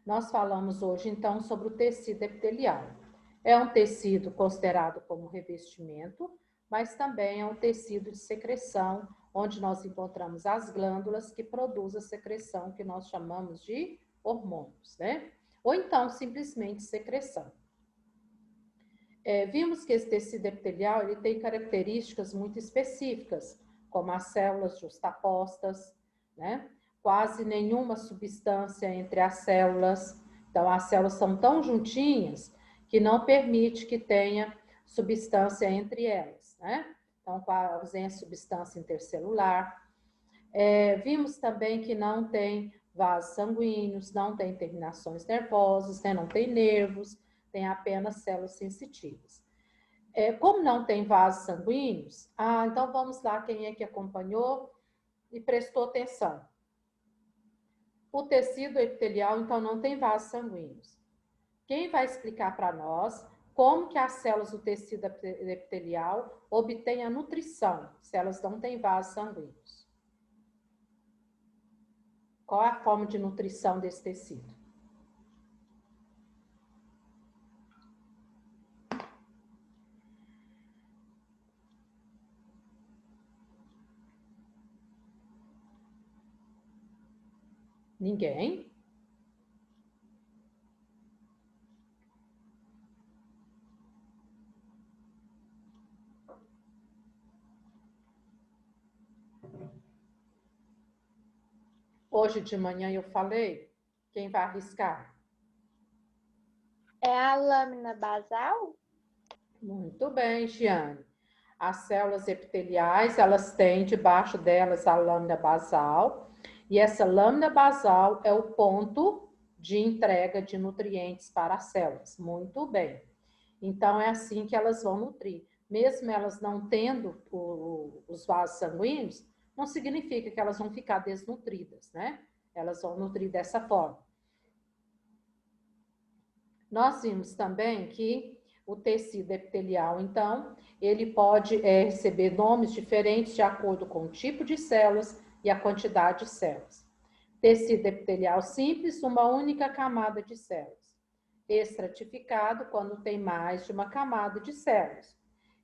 Nós falamos hoje, então, sobre o tecido epitelial. É um tecido considerado como revestimento, mas também é um tecido de secreção, onde nós encontramos as glândulas que produzem a secreção que nós chamamos de hormônios, né? Ou então, simplesmente secreção. Vimos que esse tecido epitelial ele tem características muito específicas, como as células justapostas, né? Quase nenhuma substância entre as células. Então, as células são tão juntinhas que não permite que tenha substância entre elas, né? Então, com a ausência de substância intercelular. Vimos também que não tem vasos sanguíneos, não tem terminações nervosas, né? Não tem nervos, tem apenas células sensitivas. Como não tem vasos sanguíneos, então vamos lá, quem é que acompanhou e prestou atenção. O tecido epitelial, então, não tem vasos sanguíneos. Quem vai explicar para nós como que as células do tecido epitelial obtêm a nutrição, se elas não têm vasos sanguíneos? Qual é a forma de nutrição desse tecido? Ninguém? Hoje de manhã eu falei, quem vai arriscar? É a lâmina basal? Muito bem, Giane. As células epiteliais, elas têm debaixo delas a lâmina basal, e essa lâmina basal é o ponto de entrega de nutrientes para as células. Muito bem. Então, é assim que elas vão nutrir. Mesmo elas não tendo os vasos sanguíneos, não significa que elas vão ficar desnutridas, né? Elas vão nutrir dessa forma. Nós vimos também que o tecido epitelial, então, ele pode receber nomes diferentes de acordo com o tipo de células e a quantidade de células. Tecido epitelial simples, uma única camada de células. Estratificado, quando tem mais de uma camada de células.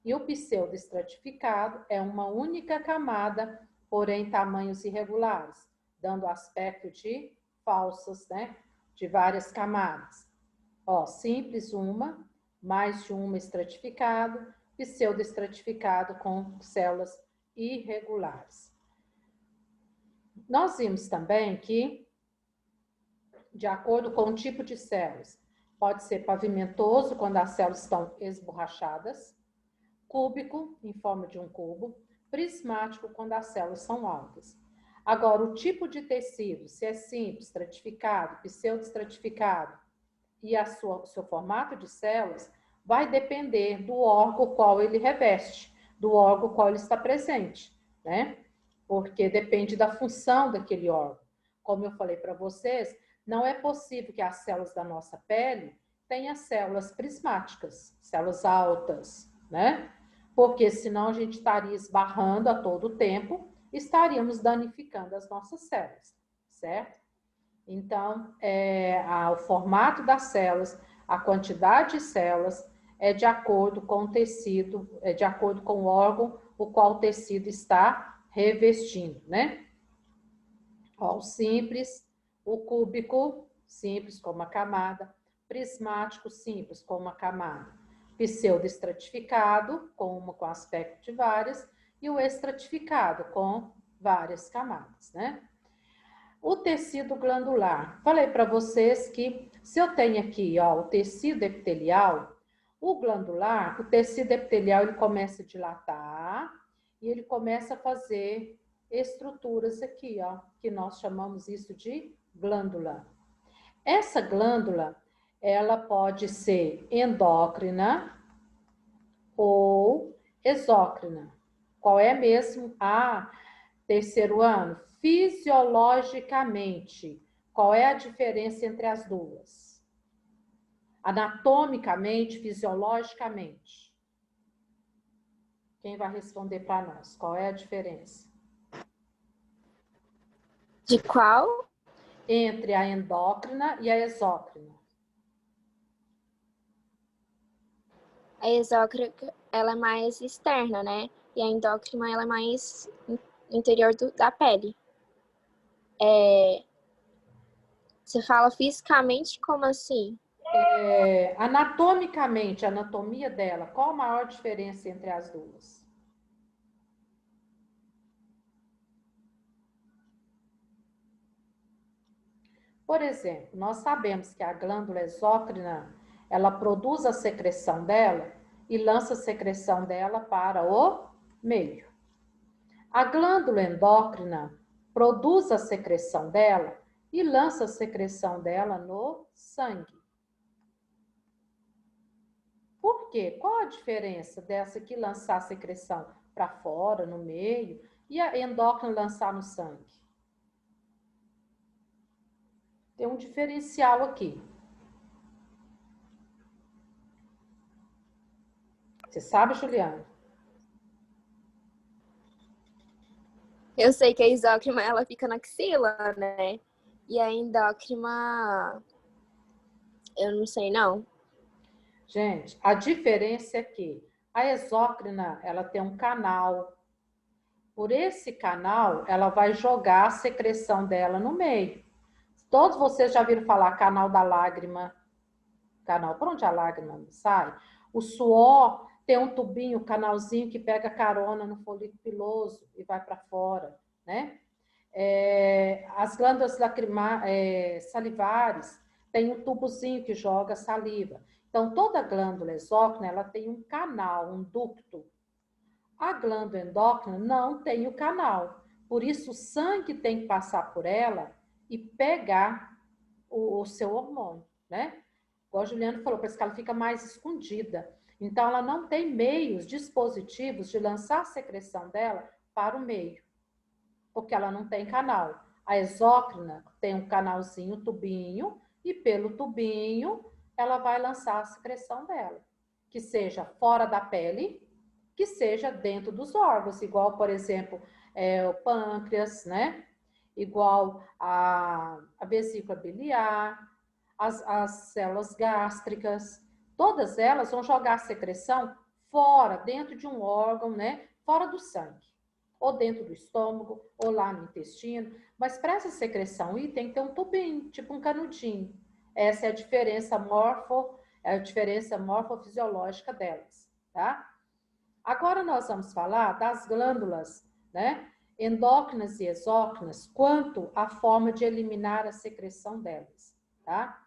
E o pseudoestratificado é uma única camada, porém tamanhos irregulares, dando aspecto de falsas, né? De várias camadas. Simples uma, mais de uma estratificado, pseudoestratificado com células irregulares. Nós vimos também que, de acordo com o tipo de células, pode ser pavimentoso, quando as células estão esborrachadas, cúbico, em forma de um cubo, prismático, quando as células são altas. Agora, o tipo de tecido, se é simples, estratificado, pseudoestratificado, e seu formato de células vai depender do órgão qual ele reveste, do órgão qual ele está presente, né? Porque depende da função daquele órgão. Como eu falei para vocês, não é possível que as células da nossa pele tenham células prismáticas, células altas, né? Porque senão a gente estaria esbarrando a todo tempo, estaríamos danificando as nossas células, certo? Então, o formato das células, a quantidade de células é de acordo com o tecido, é de acordo com o órgão o qual o tecido está revestindo, né? O simples, o cúbico, simples com uma camada, prismático, simples com uma camada, pseudoestratificado, com aspecto de várias, e o estratificado, com várias camadas, né? O tecido glandular. Falei para vocês que se eu tenho aqui, o tecido epitelial, o glandular, o tecido epitelial, ele começa a dilatar e ele começa a fazer estruturas aqui, que nós chamamos isso de glândula. Essa glândula, ela pode ser endócrina ou exócrina. Qual é mesmo? Terceiro ano, fisiologicamente, qual é a diferença entre as duas? Anatomicamente, fisiologicamente. Quem vai responder para nós? Qual é a diferença? De qual? entre a endócrina e a exócrina? A exócrina, ela é mais externa, né? E a endócrina, ela é mais interior da pele. Você fala fisicamente, como assim? Anatomicamente, a anatomia dela, qual a maior diferença entre as duas? Por exemplo, nós sabemos que a glândula exócrina, ela produz a secreção dela e lança a secreção dela para o meio. A glândula endócrina produz a secreção dela e lança a secreção dela no sangue. Por quê? Qual a diferença dessa aqui lançar a secreção para fora, no meio, e a endócrina lançar no sangue? Tem um diferencial aqui. Você sabe, Juliana? Eu sei que a exócrina, ela fica na axila, né? E a endócrina, eu não sei, não. Gente, a diferença é que a exócrina, ela tem um canal. Por esse canal, ela vai jogar a secreção dela no meio. Todos vocês já viram falar canal da lágrima, canal por onde a lágrima sai? O suor tem um tubinho, canalzinho que pega carona no folículo piloso e vai para fora, né? As glândulas salivares têm um tubozinho que joga saliva. Então, toda glândula exócrina, ela tem um canal, um ducto. A glândula endócrina não tem o canal. Por isso, o sangue tem que passar por ela e pegar o seu hormônio, né? Igual a Juliana falou, parece que ela fica mais escondida. Então, ela não tem meios, dispositivos de lançar a secreção dela para o meio, porque ela não tem canal. A exócrina tem um canalzinho, tubinho, e pelo tubinho ela vai lançar a secreção dela, que seja fora da pele, que seja dentro dos órgãos, igual, por exemplo, o pâncreas, né? Igual a vesícula biliar, as células gástricas, todas elas vão jogar a secreção fora, dentro de um órgão, né? Fora do sangue, ou dentro do estômago, ou lá no intestino. Mas para essa secreção ir, tem que ter um tubinho, tipo um canudinho. Essa é a diferença morfofisiológica delas, tá? Agora nós vamos falar das glândulas, né? Endócrinas e exócrinas, quanto à forma de eliminar a secreção delas, tá?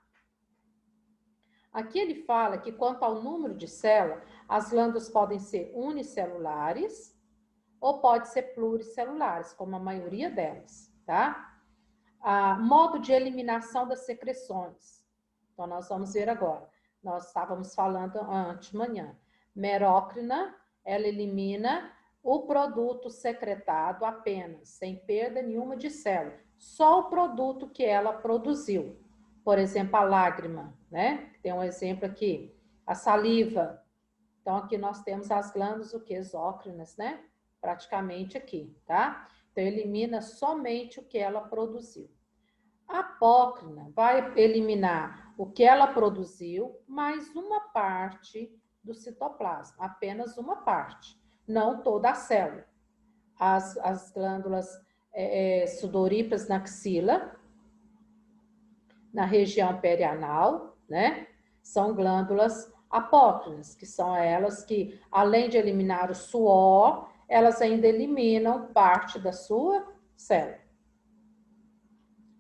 Aqui ele fala que quanto ao número de células, as glândulas podem ser unicelulares ou pode ser pluricelulares, como a maioria delas, tá? Modo de eliminação das secreções. Então, nós vamos ver agora. Nós estávamos falando antes de manhã. Merócrina, ela elimina o produto secretado apenas, sem perda nenhuma de célula. Só o produto que ela produziu. Por exemplo, a lágrima, né? Tem um exemplo aqui. A saliva. Então, aqui nós temos as glândulas, o que? Exócrinas, né? Praticamente aqui, tá? Então, elimina somente o que ela produziu. A apócrina vai eliminar o que ela produziu, mais uma parte do citoplasma, apenas uma parte, não toda a célula. As glândulas sudoríparas na axila, na região perianal, né? São glândulas apócrinas, que são elas que, além de eliminar o suor, elas ainda eliminam parte da sua célula.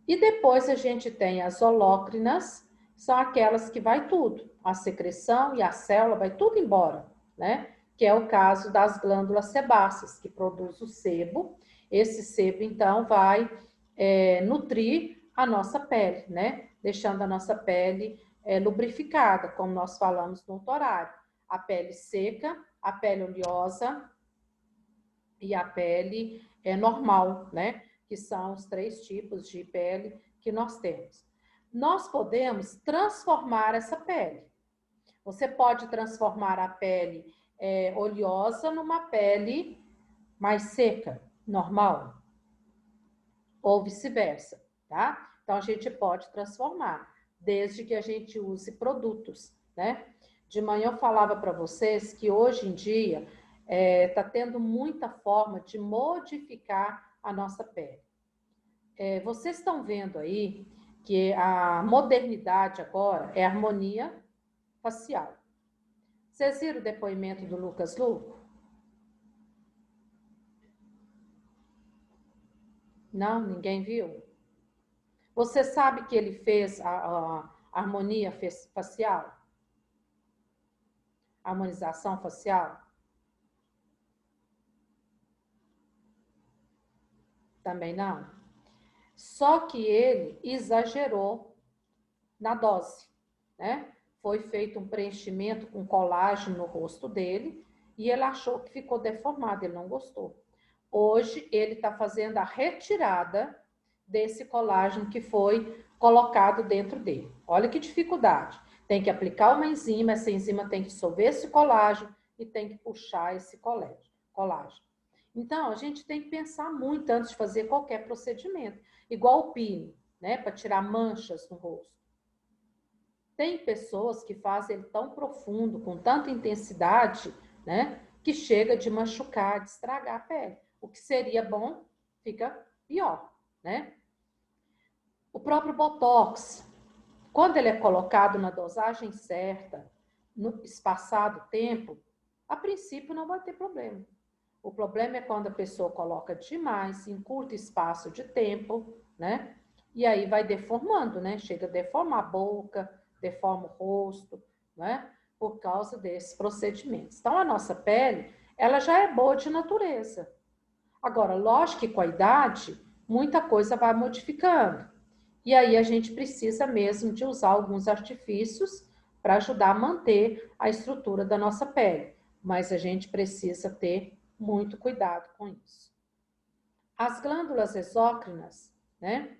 E depois a gente tem as holócrinas, são aquelas que vai tudo, a secreção e a célula vai tudo embora, né? Que é o caso das glândulas sebáceas, que produz o sebo. Esse sebo, então, vai nutrir a nossa pele, né? Deixando a nossa pele lubrificada, como nós falamos no outro horário. A pele seca, a pele oleosa e a pele normal, né? Que são os 3 tipos de pele que nós temos. Nós podemos transformar essa pele. Você pode transformar a pele oleosa numa pele mais seca, normal, ou vice-versa, tá? Então, a gente pode transformar, desde que a gente use produtos, né? De manhã eu falava para vocês que hoje em dia está tendo muita forma de modificar a nossa pele. Vocês estão vendo aí que a modernidade agora é harmonia facial. Vocês viram o depoimento do Lucas Luco? Não? Ninguém viu? Você sabe que ele fez a harmonia facial? Harmonização facial? Também não? Só que ele exagerou na dose, né? Foi feito um preenchimento com colágeno no rosto dele e ele achou que ficou deformado, ele não gostou. Hoje ele está fazendo a retirada desse colágeno que foi colocado dentro dele. Olha que dificuldade. Tem que aplicar uma enzima, essa enzima tem que dissolver esse colágeno e tem que puxar esse colágeno. Então, a gente tem que pensar muito antes de fazer qualquer procedimento. Igual o peeling, né? Para tirar manchas no rosto. Tem pessoas que fazem ele tão profundo, com tanta intensidade, né? Que chega de machucar, de estragar a pele. O que seria bom, fica pior, né? O próprio Botox, quando ele é colocado na dosagem certa, no espaçado tempo, a princípio não vai ter problema. O problema é quando a pessoa coloca demais, em curto espaço de tempo, né? E aí vai deformando, né? Chega a deformar a boca, deforma o rosto, né? Por causa desses procedimentos. Então, a nossa pele, ela já é boa de natureza. Agora, lógico que com a idade, muita coisa vai modificando. E aí a gente precisa mesmo de usar alguns artifícios para ajudar a manter a estrutura da nossa pele. Mas a gente precisa ter muito cuidado com isso. As glândulas exócrinas, né?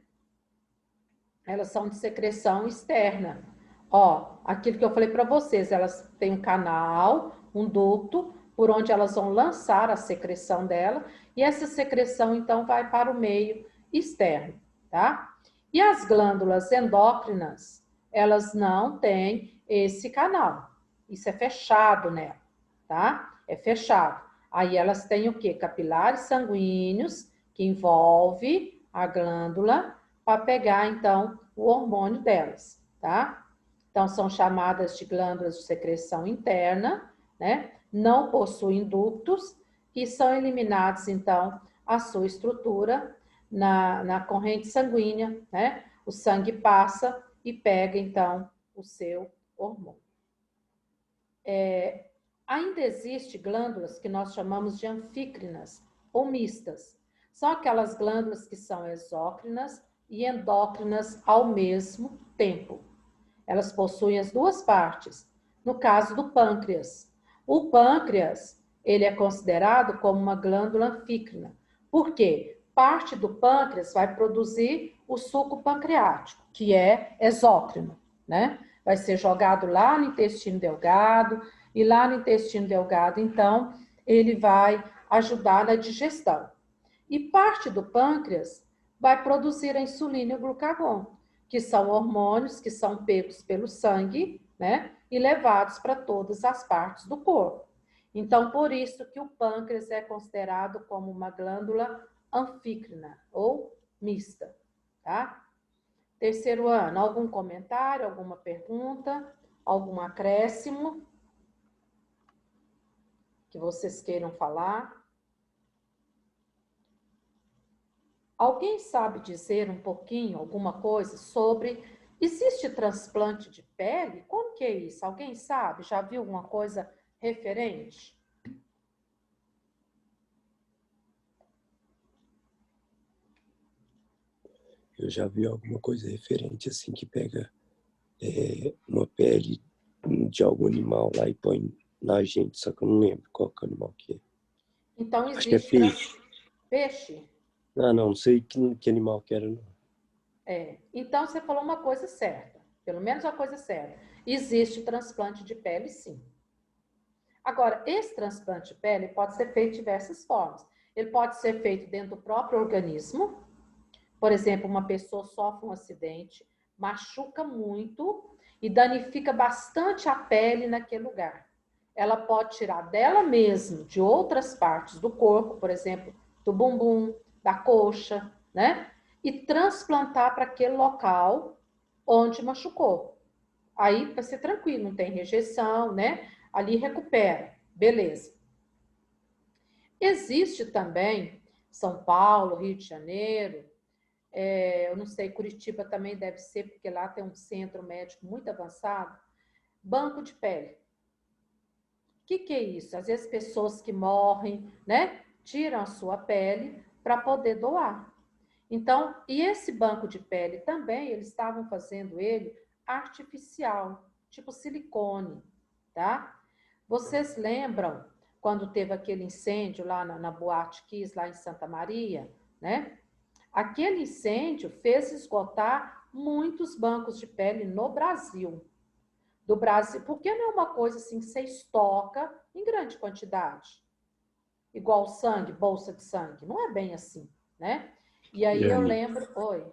Elas são de secreção externa. Ó, aquilo que eu falei para vocês, elas têm um canal, um ducto, por onde elas vão lançar a secreção dela, e essa secreção, então, vai para o meio externo, tá? E as glândulas endócrinas, elas não têm esse canal. Isso é fechado nela, tá? É fechado. Aí elas têm o quê? Capilares sanguíneos, que envolve a glândula, para pegar, então, o hormônio delas, tá? Então, são chamadas de glândulas de secreção interna, né? Não possuem ductos e são eliminados, então, a sua estrutura na corrente sanguínea, né? O sangue passa e pega, então, o seu hormônio. Ainda existem glândulas que nós chamamos de anfícrinas ou mistas. São aquelas glândulas que são exócrinas e endócrinas ao mesmo tempo. Elas possuem as duas partes. No caso do pâncreas. O pâncreas, ele é considerado como uma glândula anfícrina. Por quê? Parte do pâncreas vai produzir o suco pancreático, que é exócrino, né? Vai ser jogado lá no intestino delgado, e lá no intestino delgado, então, ele vai ajudar na digestão. E parte do pâncreas vai produzir a insulina e o glucagon, que são hormônios que são pegos pelo sangue, né, e levados para todas as partes do corpo. Então, por isso que o pâncreas é considerado como uma glândula anfícrina ou mista, tá? Terceiro ano, algum comentário, alguma pergunta, algum acréscimo que vocês queiram falar? Alguém sabe dizer um pouquinho, alguma coisa sobre... Existe transplante de pele? Como que é isso? Alguém sabe? Já viu alguma coisa referente? Eu já vi alguma coisa referente assim, que pega uma pele de algum animal lá e põe na gente, só que eu não lembro qual que é o animal que é. Então, Acho que é existe... peixe. Peixe? Não sei que animal que era, não. Então, você falou uma coisa certa, pelo menos a coisa certa. Existe transplante de pele, sim. Agora, esse transplante de pele pode ser feito de diversas formas. Ele pode ser feito dentro do próprio organismo, Por exemplo, uma pessoa sofre um acidente, machuca muito e danifica bastante a pele naquele lugar. Ela pode tirar dela mesma, de outras partes do corpo, por exemplo, do bumbum, da coxa, né? E transplantar para aquele local onde machucou. Aí vai ser tranquilo, não tem rejeição, né? Ali recupera, beleza. Existe também São Paulo, Rio de Janeiro, eu não sei, Curitiba também deve ser, porque lá tem um centro médico muito avançado, banco de pele. O que é isso? Às vezes pessoas que morrem, né, tiram a sua pele para poder doar. Então, e esse banco de pele também, eles estavam fazendo ele artificial, tipo silicone, tá? Vocês lembram quando teve aquele incêndio lá na Boate Kiss, lá em Santa Maria, né? Aquele incêndio fez esgotar muitos bancos de pele no Brasil. Do Brasil, porque não é uma coisa assim que você estoca em grande quantidade. Igual sangue, bolsa de sangue. Não é bem assim, né? E aí eu Jane, lembro... Oi.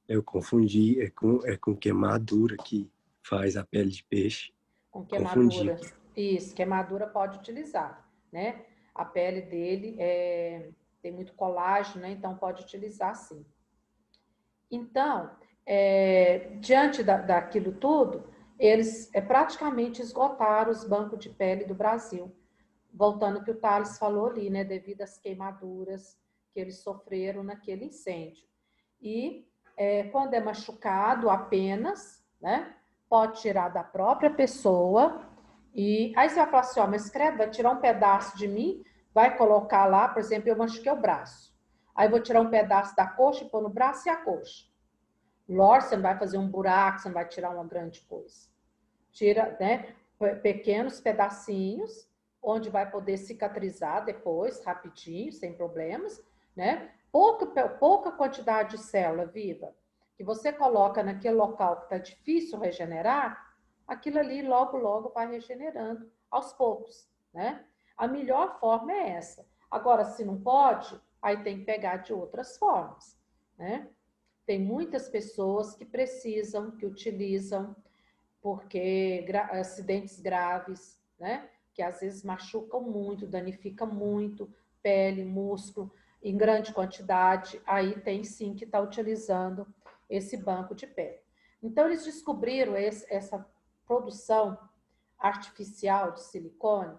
eu confundi, é com queimadura que faz a pele de peixe. Com Confundi queimadura. aqui. Isso, queimadura pode utilizar, né? A pele dele tem muito colágeno, né? Então pode utilizar sim. Então, diante daquilo tudo, eles praticamente esgotaram os bancos de pele do Brasil. Voltando ao que o Thales falou ali, né? Devido às queimaduras que eles sofreram naquele incêndio. E quando é machucado apenas, né? Pode tirar da própria pessoa. E aí você vai falar assim, ó, mas credo, vai tirar um pedaço de mim, vai colocar lá, por exemplo, eu machuquei o braço. Aí eu vou tirar um pedaço da coxa e pôr no braço e a coxa. Lógico, você não vai fazer um buraco, você não vai tirar uma grande coisa. Tira, né, pequenos pedacinhos, onde vai poder cicatrizar depois, rapidinho, sem problemas, né? Pouca quantidade de célula viva que você coloca naquele local que está difícil regenerar, aquilo ali logo, logo vai regenerando aos poucos, né? A melhor forma é essa. Agora, se não pode, aí tem que pegar de outras formas, né? Tem muitas pessoas que precisam, que utilizam, porque acidentes graves, né? Que às vezes machucam muito, danificam muito, pele, músculo, em grande quantidade, aí tem sim que estar utilizando esse banco de pele. Então, eles descobriram essa produção artificial de silicone,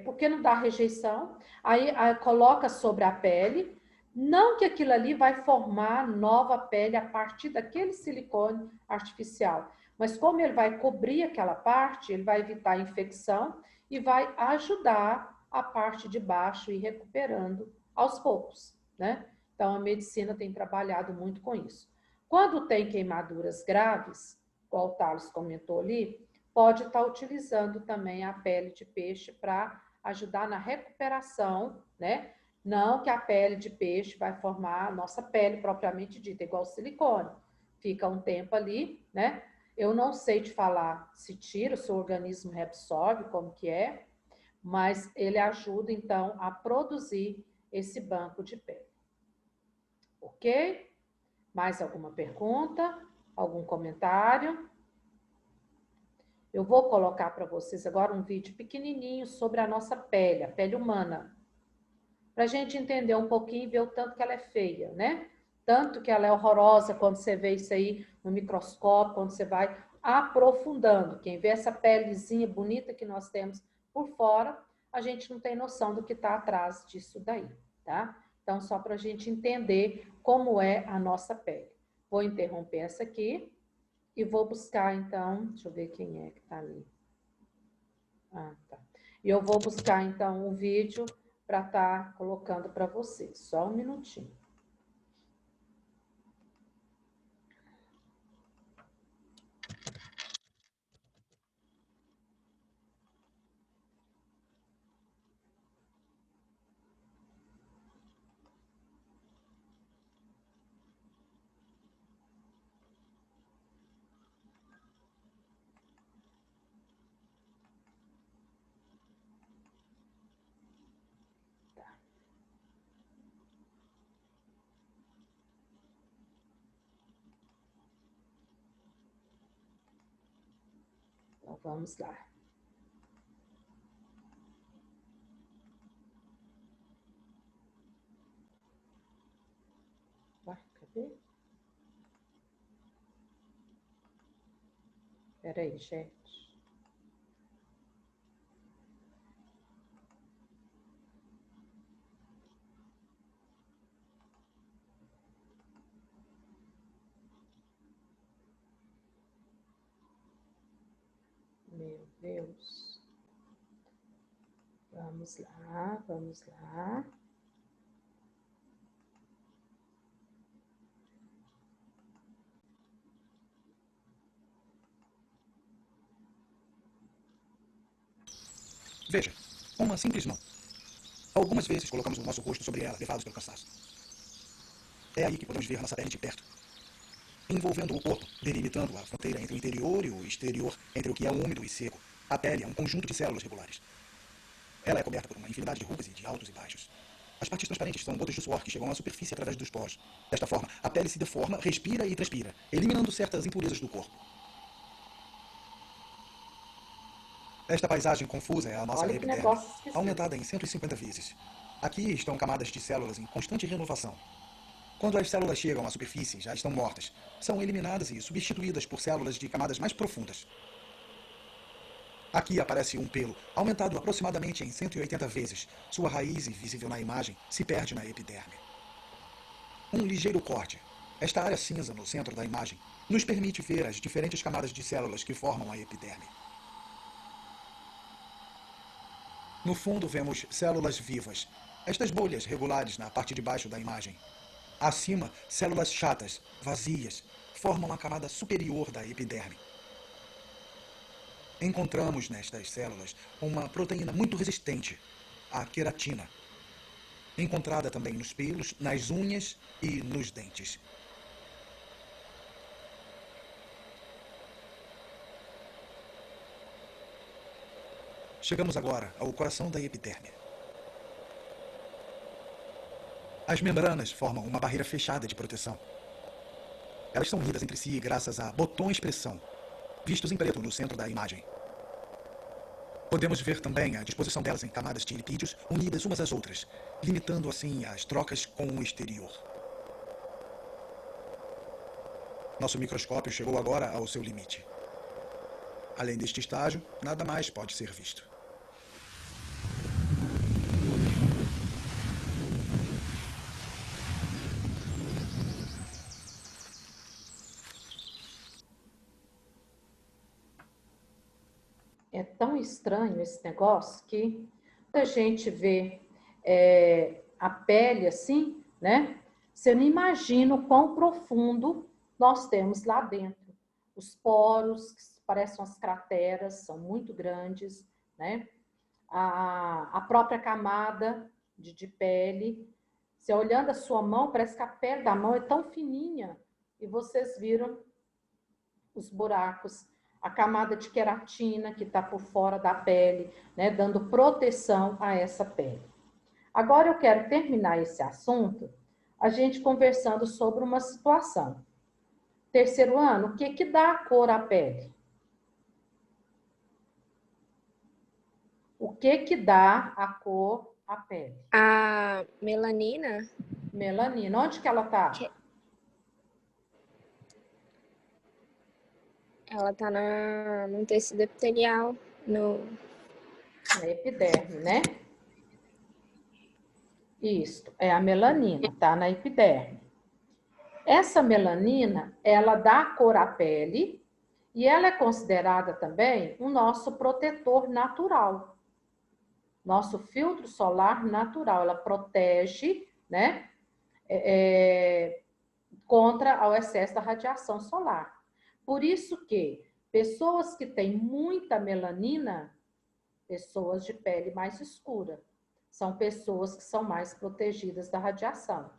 porque não dá rejeição, aí coloca sobre a pele, não que aquilo ali vai formar nova pele a partir daquele silicone artificial, mas como ele vai cobrir aquela parte, ele vai evitar a infecção e vai ajudar a parte de baixo ir recuperando aos poucos, né? Então, a medicina tem trabalhado muito com isso. Quando tem queimaduras graves, igual o Thales comentou ali, pode estar utilizando também a pele de peixe para ajudar na recuperação, né? Não que a pele de peixe vai formar a nossa pele propriamente dita, igual silicone. Fica um tempo ali, né? Eu não sei te falar se tira, se o organismo reabsorve, como que é, mas ele ajuda, então, a produzir esse banco de pele. Ok? Mais alguma pergunta? Algum comentário? Eu vou colocar para vocês agora um vídeo pequenininho sobre a nossa pele, a pele humana, para a gente entender um pouquinho e ver o tanto que ela é feia, né? Tanto que ela é horrorosa quando você vê isso aí no microscópio, quando você vai aprofundando. Quem vê essa pelezinha bonita que nós temos por fora, a gente não tem noção do que está atrás disso daí, tá? Então, só para a gente entender como é a nossa pele. Vou interromper essa aqui e vou buscar, então, deixa eu ver quem é que está ali. Ah, tá. E eu vou buscar, então, um vídeo para estar colocando para vocês. Só um minutinho. Vamos lá. Ué, cadê? Espera aí, gente. Meu Deus. Vamos lá, vamos lá. Veja, uma simples mão. Algumas vezes colocamos o nosso rosto sobre ela, levados pelo cansaço. É aí que podemos ver nossa pele de perto, envolvendo o corpo, delimitando a fronteira entre o interior e o exterior, entre o que é úmido e seco. A pele é um conjunto de células regulares. Ela é coberta por uma infinidade de rugas e de altos e baixos. As partes transparentes são gotas de suor que chegam à superfície através dos poros. Desta forma, a pele se deforma, respira e transpira, eliminando certas impurezas do corpo. Esta paisagem confusa é a nossa Olha que epiderme, negócio esquisito. aumentada em 150 vezes. Aqui estão camadas de células em constante renovação. Quando as células chegam à superfície, já estão mortas. São eliminadas e substituídas por células de camadas mais profundas. Aqui aparece um pelo, aumentado aproximadamente em 180 vezes. Sua raiz, invisível na imagem, se perde na epiderme. Um ligeiro corte. Esta área cinza no centro da imagem nos permite ver as diferentes camadas de células que formam a epiderme. No fundo vemos células vivas, estas bolhas regulares na parte de baixo da imagem. Acima, células chatas, vazias, formam a camada superior da epiderme. Encontramos nestas células uma proteína muito resistente, a queratina, encontrada também nos pelos, nas unhas e nos dentes. Chegamos agora ao coração da epiderme. As membranas formam uma barreira fechada de proteção. Elas são unidas entre si graças a botões-pressão, vistos em preto no centro da imagem. Podemos ver também a disposição delas em camadas de lipídios unidas umas às outras, limitando assim as trocas com o exterior. Nosso microscópio chegou agora ao seu limite. Além deste estágio, nada mais pode ser visto. É tão estranho esse negócio que a gente vê a pele assim, né? Você não imagina o quão profundo nós temos lá dentro. Os poros, que parecem umas crateras, são muito grandes, né? A própria camada de pele. Você olhando a sua mão, parece que a pele da mão é tão fininha. E vocês viram os buracos, a camada de queratina que está por fora da pele, né, dando proteção a essa pele. Agora eu quero terminar esse assunto, a gente conversando sobre uma situação. Terceiro ano, o que dá a cor à pele? O que dá a cor à pele? A melanina? Melanina. Onde que ela está? Ela tá no tecido epitelial, Na epiderme, né? Isso, é a melanina, tá na epiderme. Essa melanina, ela dá cor à pele e ela é considerada também o nosso protetor natural. Nosso filtro solar natural, ela protege, né, contra o excesso da radiação solar. Por isso que pessoas que têm muita melanina, pessoas de pele mais escura, são pessoas que são mais protegidas da radiação.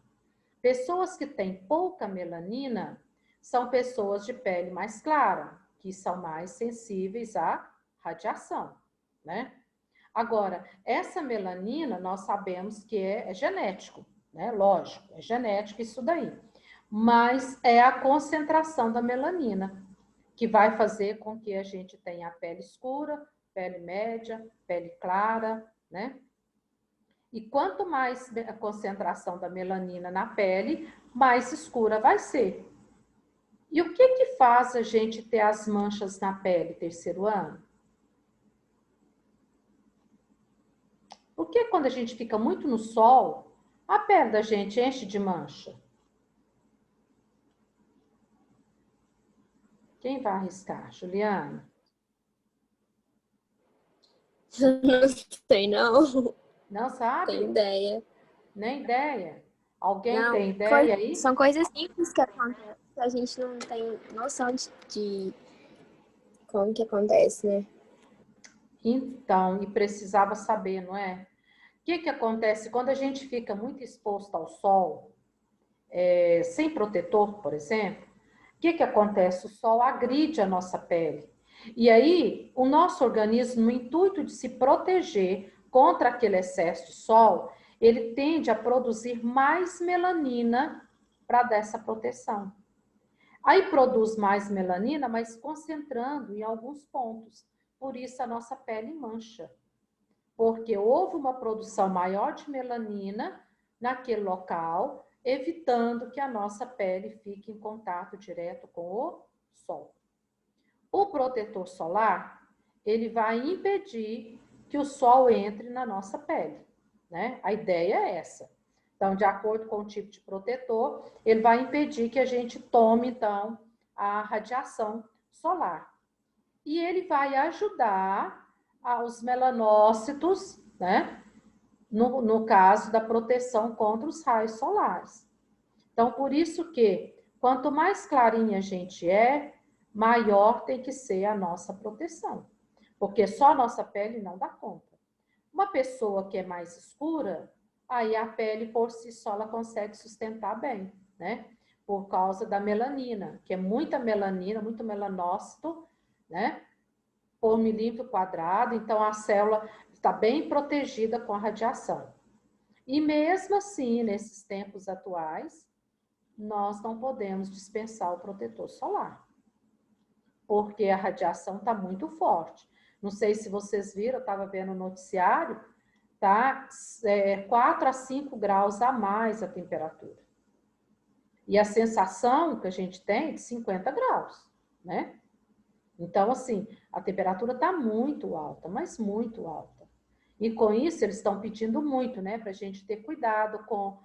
Pessoas que têm pouca melanina são pessoas de pele mais clara, que são mais sensíveis à radiação, né? Agora, essa melanina, nós sabemos que é genético, né? Lógico, é genético isso daí. Mas é a concentração da melanina. que vai fazer com que a gente tenha a pele escura, pele média, pele clara, né? E quanto mais a concentração da melanina na pele, mais escura vai ser. E o que que faz a gente ter as manchas na pele, terceiro ano? Porque quando a gente fica muito no sol, a pele da gente enche de mancha. Quem vai arriscar? Juliana? Não sei, não. Não sabe? Tem ideia. Nem ideia. Alguém Não, tem ideia aí? são coisas simples que acontecem, que a gente não tem noção de como que acontece, né? Então, e precisava saber, não é? O que que acontece quando a gente fica muito exposto ao sol, sem protetor, por exemplo? O que que acontece? O sol agride a nossa pele. E aí, o nosso organismo, no intuito de se proteger contra aquele excesso de sol, ele tende a produzir mais melanina para dar essa proteção. Aí produz mais melanina, mas concentrando em alguns pontos. Por isso a nossa pele mancha. Porque houve uma produção maior de melanina naquele local, evitando que a nossa pele fique em contato direto com o sol. O protetor solar, ele vai impedir que o sol entre na nossa pele, né? A ideia é essa. Então, de acordo com o tipo de protetor, ele vai impedir que a gente tome, então, a radiação solar. E ele vai ajudar os melanócitos, né? No caso da proteção contra os raios solares. Então, por isso que, quanto mais clarinha a gente maior tem que ser a nossa proteção. Porque só a nossa pele não dá conta. Uma pessoa que é mais escura, aí a pele por si só ela consegue sustentar bem, né? Por causa da melanina, que é muita melanina, muito melanócito, né? Por milímetro quadrado, então a célula está bem protegida com a radiação. E mesmo assim, nesses tempos atuais, nós não podemos dispensar o protetor solar, porque a radiação está muito forte. Não sei se vocês viram, eu estava vendo o noticiário, tá 4 a 5 graus a mais a temperatura. E a sensação que a gente tem é de 50 graus, né? Então, assim, a temperatura está muito alta, mas muito alta. E com isso, eles estão pedindo muito, né? Para a gente ter cuidado com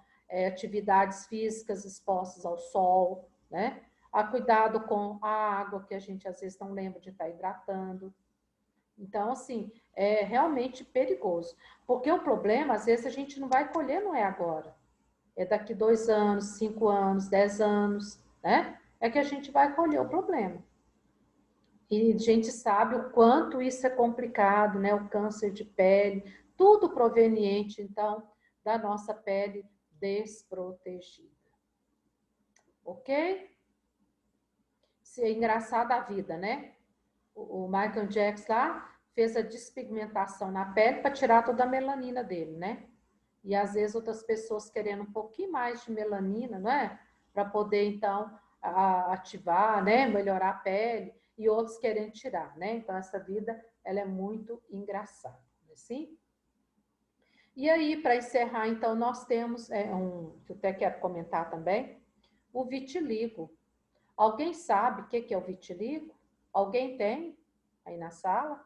atividades físicas expostas ao sol, né? A cuidado com a água, que a gente às vezes não lembra de estar hidratando. Então, assim, é realmente perigoso. Porque o problema, às vezes, a gente não vai colher, não é agora. É daqui 2 anos, 5 anos, 10 anos, né? É que a gente vai colher o problema. E a gente sabe o quanto isso é complicado, né? O câncer de pele, tudo proveniente, então, da nossa pele desprotegida. Ok? Isso é engraçado a vida, né? O Michael Jackson lá fez a despigmentação na pele para tirar toda a melanina dele, né? E às vezes outras pessoas querendo um pouquinho mais de melanina, não é? Para poder, então, ativar, né? Melhorar a pele. E outros querendo tirar, né? Então, essa vida, ela é muito engraçada, assim? E aí, para encerrar, então, nós temos que eu até quero comentar também, o vitiligo. Alguém sabe o que é o vitiligo? Alguém tem aí na sala?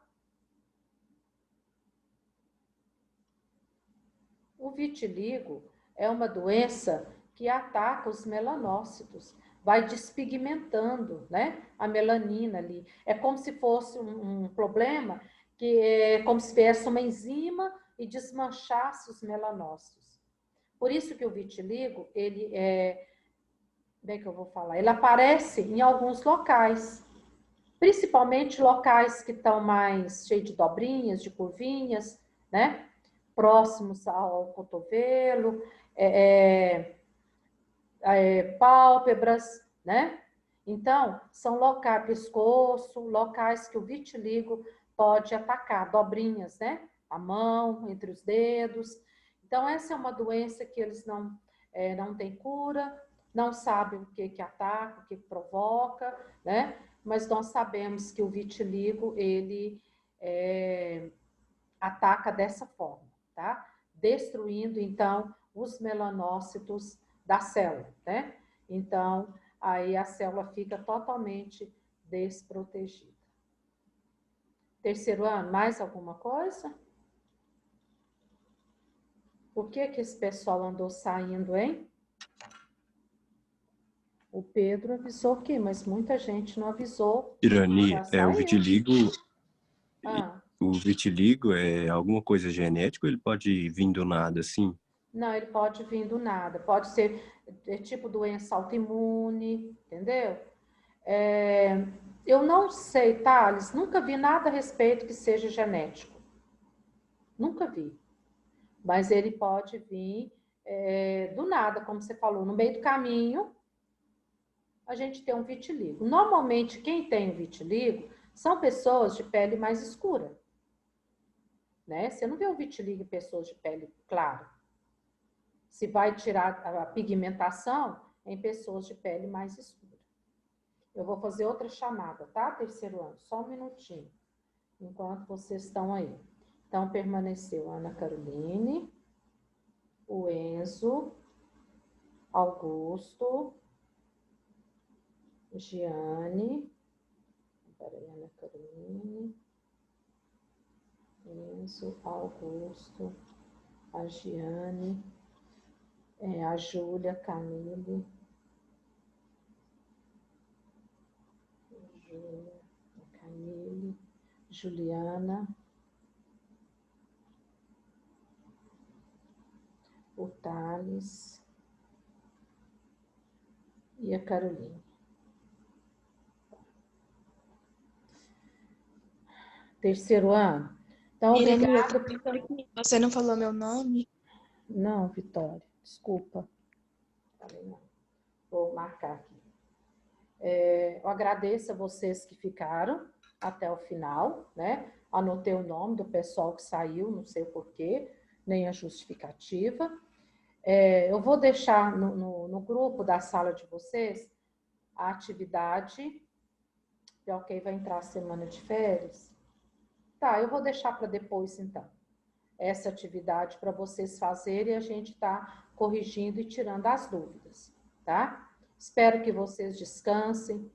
O vitiligo é uma doença que ataca os melanócitos, vai despigmentando, né, a melanina ali. É como se fosse um problema que é como se tivesse uma enzima e desmanchasse os melanócitos. Por isso que o vitiligo, ele bem que eu vou falar, ele aparece em alguns locais, principalmente locais que estão mais cheios de dobrinhas, de curvinhas, né? Próximos ao cotovelo, pálpebras, né? Então, são locais, pescoço, locais que o vitiligo pode atacar, dobrinhas, né? A mão, entre os dedos. Então, essa é uma doença que eles não têm cura, não sabem o que ataca, o que provoca, né? mas nós sabemos que o vitiligo, ele ataca dessa forma, tá? Destruindo, então, os melanócitos da célula, né? Então, aí a célula fica totalmente desprotegida. Terceiro ano, mais alguma coisa? Por que esse pessoal andou saindo, hein? O Pedro avisou aqui, mas muita gente não avisou. Irani, Já saiu. o vitiligo é alguma coisa genética ou ele pode vir do nada, assim? Não, ele pode vir do nada. Pode ser tipo doença autoimune, entendeu? Eu não sei, Thales, nunca vi nada a respeito que seja genético. Nunca vi. Mas ele pode vir do nada, como você falou, no meio do caminho, a gente tem um vitiligo. Normalmente, quem tem vitiligo são pessoas de pele mais escura. Né? Você não vê o vitiligo em pessoas de pele clara. Se vai tirar a pigmentação em pessoas de pele mais escura. Eu vou fazer outra chamada, tá? Terceiro ano, só um minutinho, enquanto vocês estão aí. Então, permaneceu a Ana Caroline, o Enzo, Augusto, Giane, peraí, Ana Caroline, Enzo, Augusto, a Giane, a Júlia, Camille, Juliana, o Thales e a Caroline. Terceiro ano. Então, obrigada. Você não falou meu nome? Não, Vitória, desculpa. Não. Vou marcar aqui. Eu agradeço a vocês que ficaram até o final, né? Anotei o nome do pessoal que saiu, não sei o porquê, nem a justificativa. Eu vou deixar no grupo da sala de vocês a atividade. Ok, vai entrar a semana de férias. Tá, eu vou deixar para depois, então. Essa atividade para vocês fazerem e a gente está corrigindo e tirando as dúvidas, tá? Espero que vocês descansem,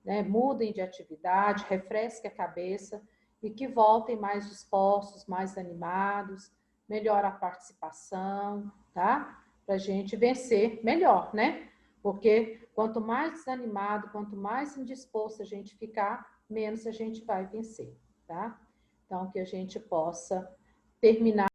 né? Mudem de atividade, refresquem a cabeça e que voltem mais dispostos, mais animados, melhor a participação, tá? Para a gente vencer melhor, né? Porque quanto mais desanimado, quanto mais indisposto a gente ficar, menos a gente vai vencer, tá? Então, que a gente possa terminar